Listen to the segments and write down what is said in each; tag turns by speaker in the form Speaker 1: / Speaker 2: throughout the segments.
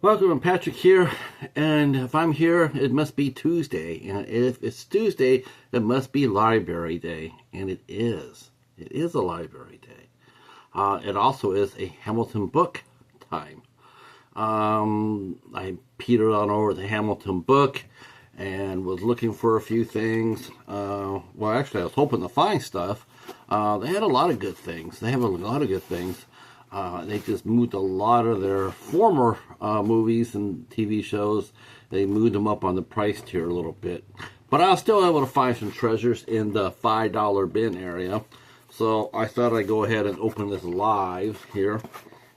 Speaker 1: Welcome, I'm Patrick here, and if I'm here, it must be Tuesday, and if it's Tuesday, it must be Library Day, and it is. It is a Library Day. It also is a Hamilton book time. I petered on over the Hamilton book and was looking for a few things. Well, actually, I was hoping to find stuff. They had a lot of good things. They have a lot of good things. They just moved a lot of their former movies and TV shows. They moved them up on the price tier a little bit. But I was still able to find some treasures in the $5 bin area. So I thought I'd go ahead and open this live here.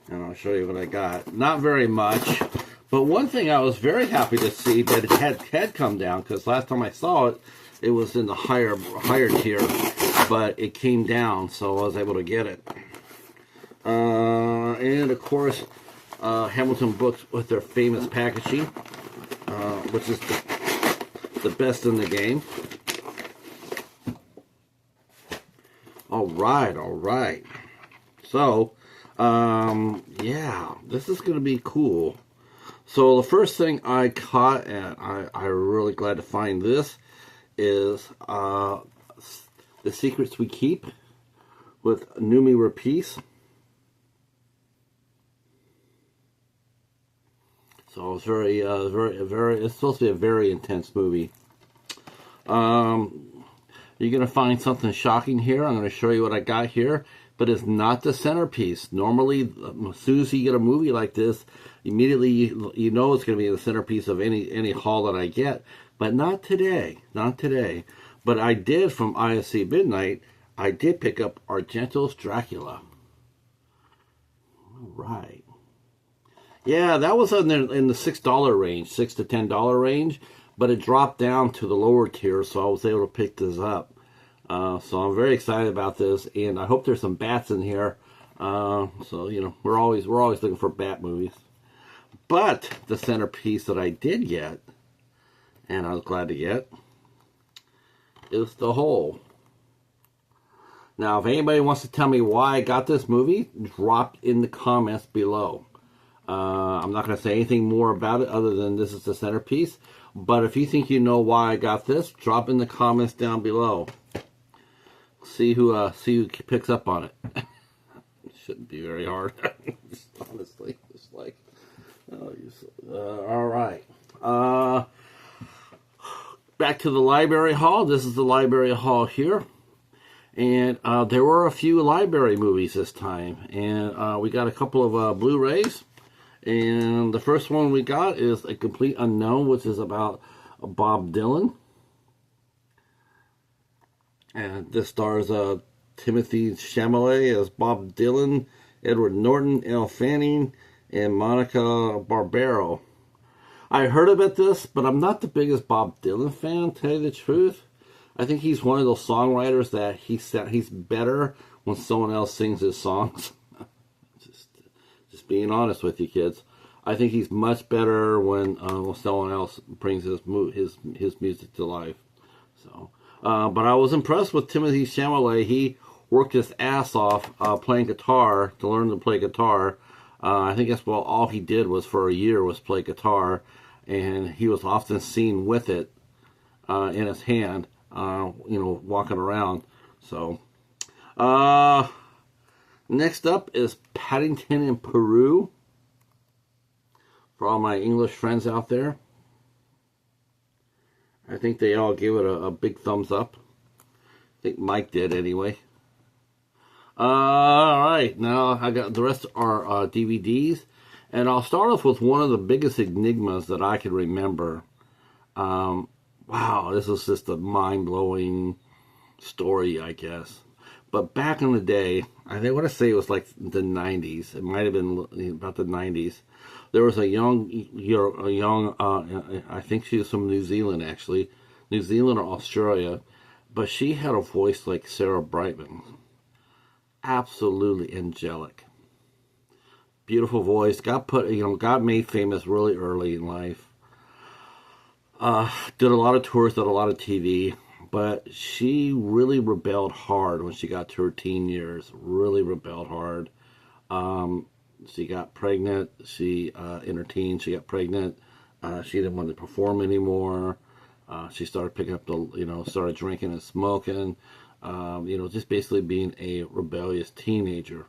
Speaker 1: And I'll show you what I got. Not very much. But one thing I was very happy to see that it had come down. Because last time I saw it, it was in the higher tier. But it came down, so I was able to get it. And of course, Hamilton books with their famous packaging, which is the best in the game. All right. So, yeah, this is going to be cool. So the first thing I caught, and I'm really glad to find this, is The Secrets We Keep with Noomi Rapace. So it's very, it's supposed to be a very intense movie. You're going to find something shocking here. I'm going to show you what I got here, but it's not the centerpiece. Normally, as soon as you get a movie like this, immediately you know it's going to be the centerpiece of any haul that I get, but not today. Not today. But I did, from IFC Midnight, I did pick up Argento's Dracula. All right. Yeah, that was in the $6 range, $6 to $10 range, but it dropped down to the lower tier, so I was able to pick this up. So I'm very excited about this, and I hope there's some bats in here. So you know, we're always looking for bat movies. But the centerpiece that I did get, and I was glad to get, is The Hole. Now, if anybody wants to tell me why I got this movie, drop in the comments below. I'm not going to say anything more about it other than this is the centerpiece. But if you think you know why I got this, drop in the comments down below. See who picks up on it. It shouldn't be very hard, honestly. Just like, all right. Back to the library hall. This is the library hall here. And there were a few library movies this time. And we got a couple of Blu-rays. And the first one we got is A Complete Unknown, which is about Bob Dylan. And this stars Timothy Chalamet as Bob Dylan, Edward Norton, Elle Fanning, and Monica Barbaro. I heard about this, but I'm not the biggest Bob Dylan fan, to tell you the truth. I think he's one of those songwriters that he's better when someone else sings his songs. Just being honest with you, kids. I think he's much better when someone else brings his music to life. So, but I was impressed with Timothy Chalamet. He worked his ass off playing guitar to learn to play guitar. I think that's all he did was for a year was play guitar, and he was often seen with it in his hand, walking around. So, next up is Paddington in Peru. For all my English friends out there, I think they all gave it a big thumbs up. I think Mike did anyway. All right, now I got the rest are DVDs, and I'll start off with one of the biggest enigmas that I can remember. Wow, this is just a mind-blowing story, I guess. But back in the day, I want to say it was like the 90s. It might have been about the 90s. There was a young, I think she was from New Zealand, actually. New Zealand or Australia. But she had a voice like Sarah Brightman. Absolutely angelic. Beautiful voice. Got made famous really early in life. Did a lot of tours, did a lot of TV. But she really rebelled hard when she got to her teen years. Really rebelled hard. She got pregnant. She in her teens, she got pregnant. She didn't want to perform anymore. She started picking up started drinking and smoking. Just basically being a rebellious teenager.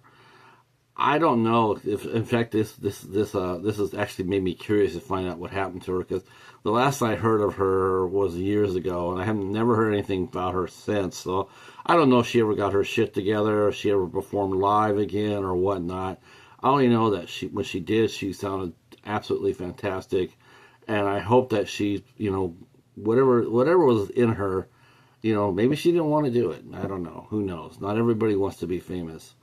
Speaker 1: I don't know if, in fact, this has actually made me curious to find out what happened to her, because the last I heard of her was years ago, and I have never heard anything about her since. So I don't know if she ever got her shit together, or if she ever performed live again, or whatnot. I only know that when she did, she sounded absolutely fantastic, and I hope that she, whatever was in her, maybe she didn't want to do it. I don't know. Who knows? Not everybody wants to be famous.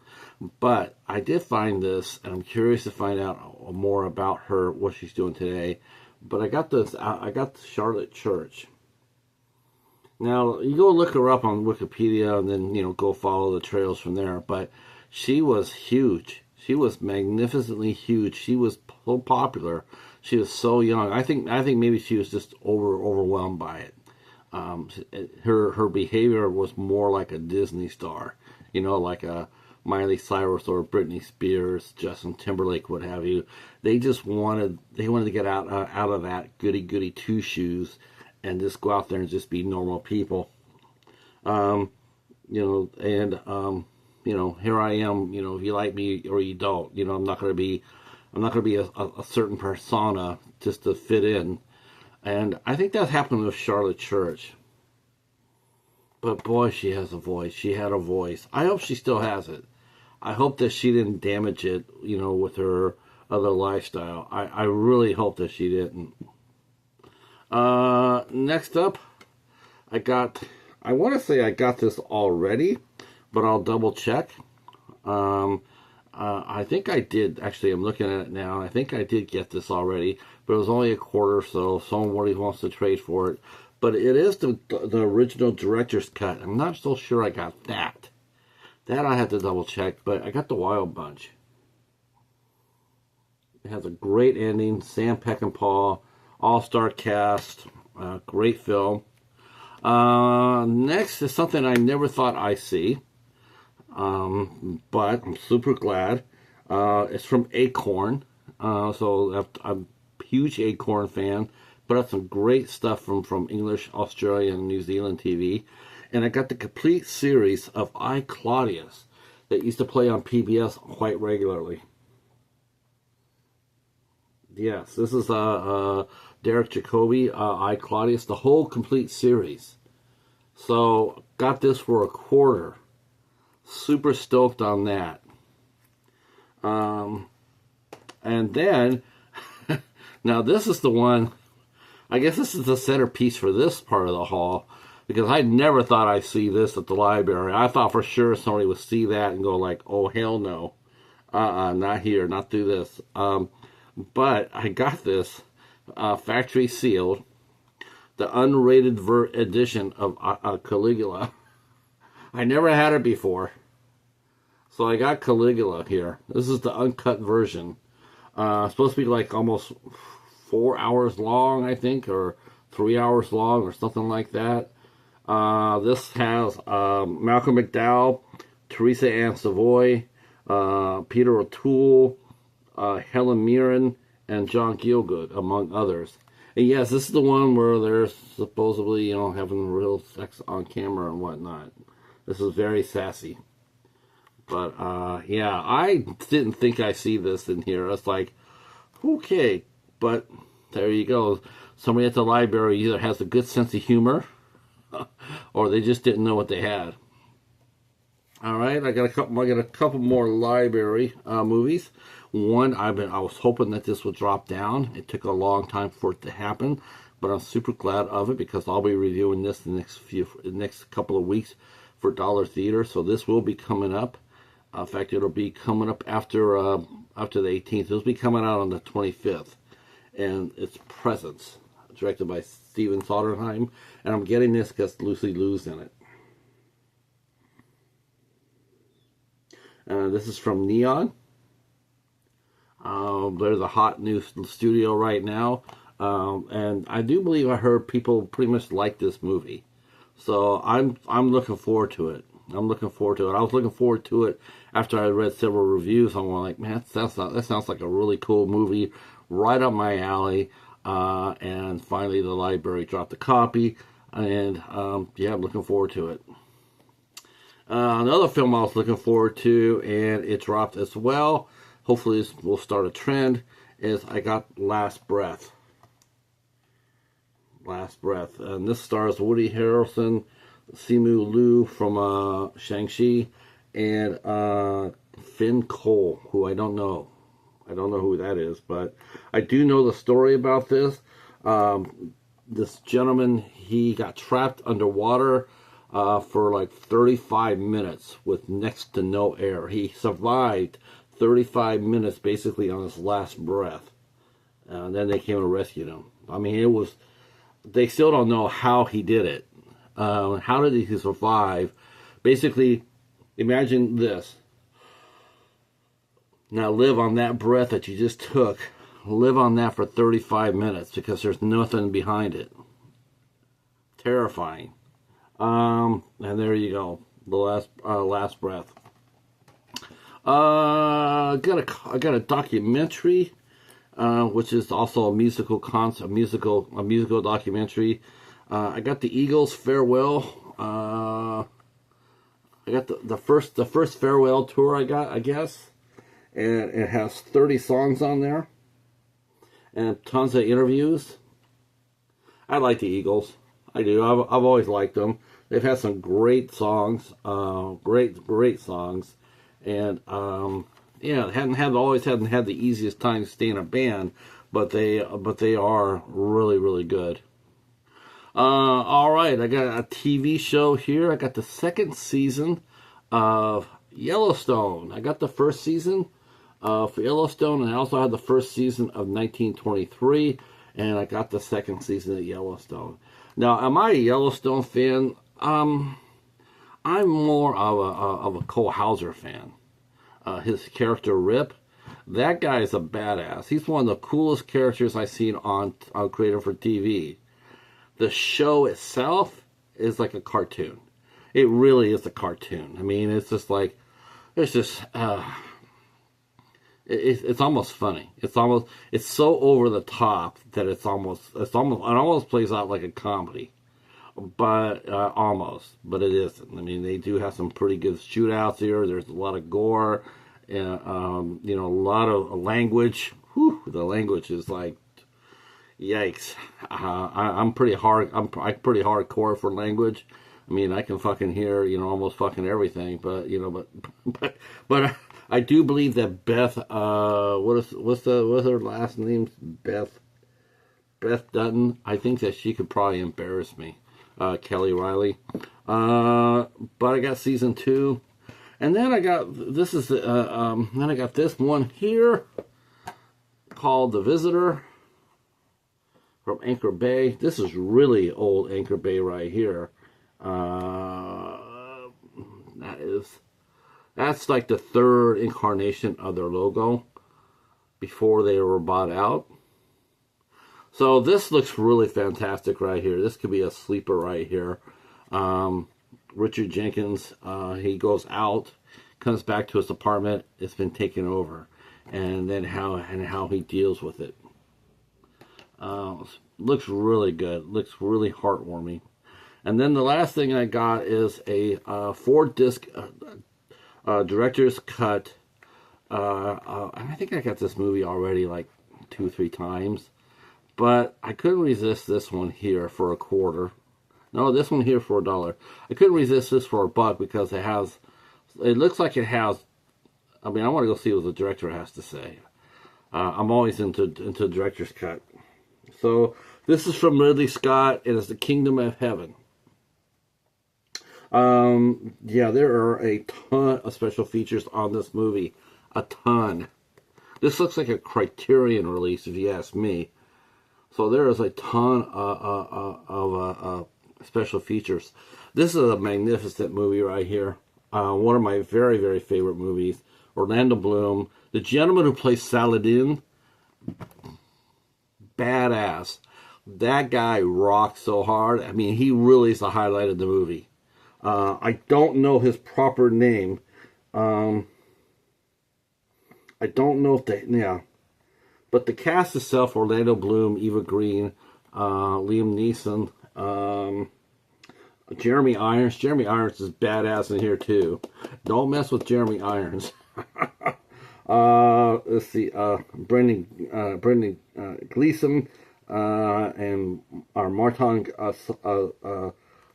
Speaker 1: But I did find this, and I'm curious to find out more about her, what she's doing today. But I got this. I got Charlotte Church. Now you go look her up on Wikipedia, and then go follow the trails from there. But she was huge. She was magnificently huge. She was so popular. She was so young. I think maybe she was just overwhelmed by it. Her behavior was more like a Disney star. Like a Miley Cyrus or Britney Spears, Justin Timberlake, what have you. They wanted to get out of that goody two shoes and just go out there and just be normal people. And here I am. If you like me or you don't, I'm not going to be a certain persona just to fit in. And I think that happened with Charlotte Church. But boy, she has a voice. She had a voice. I hope she still has it. I hope that she didn't damage it, with her other lifestyle. I really hope that she didn't. Next up, I want to say I got this already, but I'll double check. I think I did. Actually, I'm looking at it now. I think I did get this already, but it was only a quarter, so somebody wants to trade for it. But it is the original director's cut. I'm not so sure I got that. That I have to double check, but I got the Wild Bunch. It has a great ending. Sam Peckinpah, all-star cast, great film. Next is something I never thought I'd see, but I'm super glad. It's from Acorn, so I'm a huge Acorn fan. Put out some great stuff from English, Australian, and New Zealand TV. And I got the complete series of I, Claudius that used to play on PBS quite regularly. Yes, this is Derek Jacobi, I, Claudius, the whole complete series. So, got this for a quarter. Super stoked on that. And then, now this is the one, I guess this is the centerpiece for this part of the haul, because I never thought I'd see this at the library. I thought for sure somebody would see that and go like, oh, hell no. Not here, not through this. But I got this factory sealed, the unrated edition of Caligula. I never had it before. So I got Caligula here. This is the uncut version. It's supposed to be like almost 4 hours long, I think, or 3 hours long, or something like that. This has Malcolm McDowell, Teresa Ann Savoy, Peter O'Toole, Helen Mirren, and John Gielgud, among others. And yes, this is the one where they're supposedly, having real sex on camera and whatnot. This is very sassy. But, yeah, I didn't think I see this in here. It's like, okay, but there you go. Somebody at the library either has a good sense of humor, or they just didn't know what they had. All right, I got a couple more library movies. One, I was hoping that this would drop down. It took a long time for it to happen, but I'm super glad of it because I'll be reviewing this the next couple of weeks for Dollar Theater. So this will be coming up. In fact, it'll be coming up after the 18th. It'll be coming out on the 25th, and it's Presence, directed by Steven Soderheim, and I'm getting this because Lucy Liu's in it. This is from Neon. They're the hot new studio right now, and I do believe I heard people pretty much like this movie, so I'm looking forward to it. I'm looking forward to it. I was looking forward to it after I read several reviews. I'm like, man, that sounds like a really cool movie, right up my alley. And finally, the library dropped a copy, and yeah, I'm looking forward to it. Another film I was looking forward to, and it dropped as well. Hopefully, this will start a trend. Is I got Last Breath. Last Breath, and this stars Woody Harrelson, Simu Liu from Shang-Chi, and Finn Cole, who I don't know. I don't know who that is, but I do know the story about this. This gentleman, he got trapped underwater for like 35 minutes with next to no air. He survived 35 minutes basically on his last breath. And then they came and rescued him. I mean, it was... They still don't know how he did it. How did he survive? Basically, imagine this. Now live on that breath that you just took. Live on that for 35 minutes because there's nothing behind it. Terrifying. And there you go. The last breath. I got a documentary. Which is also a musical documentary. I got the Eagles' Farewell. I got the first farewell tour I guess, and it has 30 songs on there, and tons of interviews. I like the Eagles. I do. I've always liked them. They've had some great songs, great songs, and yeah, always hadn't had the easiest time staying in a band, but they are really good. All right, I got a TV show here. I got the second season of Yellowstone. I got the first season for Yellowstone, and I also had the first season of 1923, and I got the second season of Yellowstone. Now, am I a Yellowstone fan? I'm more of a Cole Hauser fan. His character Rip, that guy is a badass. He's one of the coolest characters I've seen on Creator for TV. The show itself is like a cartoon. It really is a cartoon. I mean, it's just like, it's just, it's almost funny. It's so over the top that it almost plays out like a comedy. But but it isn't. I mean, they do have some pretty good shootouts here. There's a lot of gore, and a lot of language. Whew, the language is like, yikes. I'm pretty hard. I'm pretty hardcore for language. I mean, I can fucking hear almost fucking everything. But but I do believe that Beth. What's her last name? Beth Dutton. I think that she could probably embarrass me. Kelly Riley. But I got season 2. And then I got, then I got this one here called The Visitor from Anchor Bay. This is really old Anchor Bay right here. That's like the third incarnation of their logo before they were bought out. So this looks really fantastic right here. This could be a sleeper right here. Richard Jenkins, he goes out, comes back to his apartment. It's been taken over, and then how he deals with it. Looks really good. Looks really heartwarming. And then the last thing I got is a 4-disc director's cut. I think I got this movie already like 2-3 times. But I couldn't resist this one here for $0.25. No, this one here for $1. I couldn't resist this for $1 because it looks like it has, I mean, I want to go see what the director has to say. I'm always into director's cut. So this is from Ridley Scott. It is The Kingdom of Heaven. Yeah, there are a ton of special features on this movie. A ton. This looks like a Criterion release, if you ask me. So there is a ton of special features. This is a magnificent movie right here. One of my very favorite movies. Orlando Bloom, the gentleman who plays Saladin, badass. That guy rocks so hard. I mean, he really is the highlight of the movie. I don't know his proper name. I don't know if yeah. But the cast itself, Orlando Bloom, Eva Green, Liam Neeson, Jeremy Irons. Jeremy Irons is badass in here too. Don't mess with Jeremy Irons. Let's see, Brendan Gleeson, and our Martin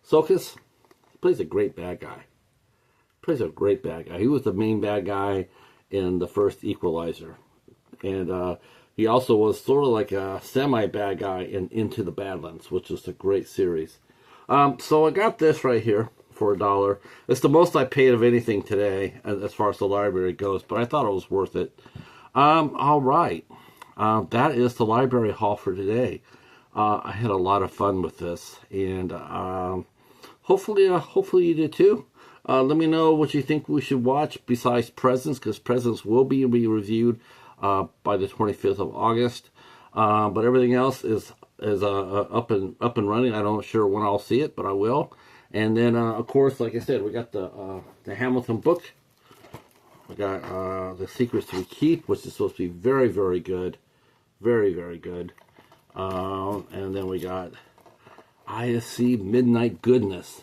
Speaker 1: Sokas. He plays a great bad guy. He was the main bad guy in the first Equalizer. And he also was sort of like a semi-bad guy in Into the Badlands, which is a great series. So I got this right here for $1. It's the most I paid of anything today as far as the library goes, but I thought it was worth it. All right. That is the library haul for today. I had a lot of fun with this, and hopefully you did too. Let me know what you think we should watch besides Presents, because Presents will be reviewed by the 25th of August. But everything else is up and running. I'm not sure when I'll see it, but I will. And then, of course, like I said, we got the Hamilton book. We got The Secrets We Keep, which is supposed to be very, very good. Very, very good. And then we got IFC Midnight Goodness.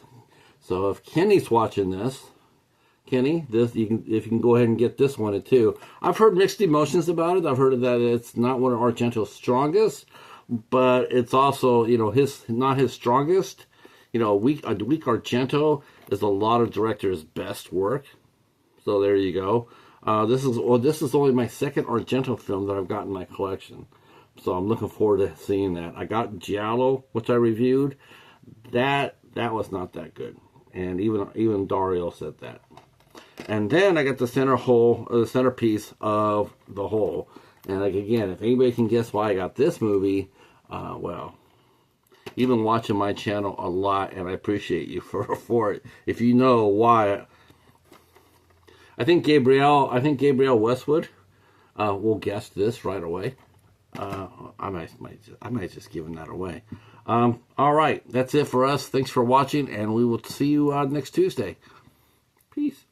Speaker 1: So if Kenny's watching this, Kenny, if you can go ahead and get this one too. I've heard mixed emotions about it. I've heard that it's not one of Argento's strongest, but it's also, not his strongest. Weak Argento is a lot of directors' best work. So there you go. This is only my second Argento film that I've got in my collection. So I'm looking forward to seeing that. I got Giallo, which I reviewed. That was not that good. And even Dario said that. And then I got the centerpiece of The Hole. And again, if anybody can guess why I got this movie, well, you've been watching my channel a lot, and I appreciate you for it. If you know why, I think Gabrielle Westwood will guess this right away. I might just give that away. All right, that's it for us. Thanks for watching, and we will see you next Tuesday. Peace.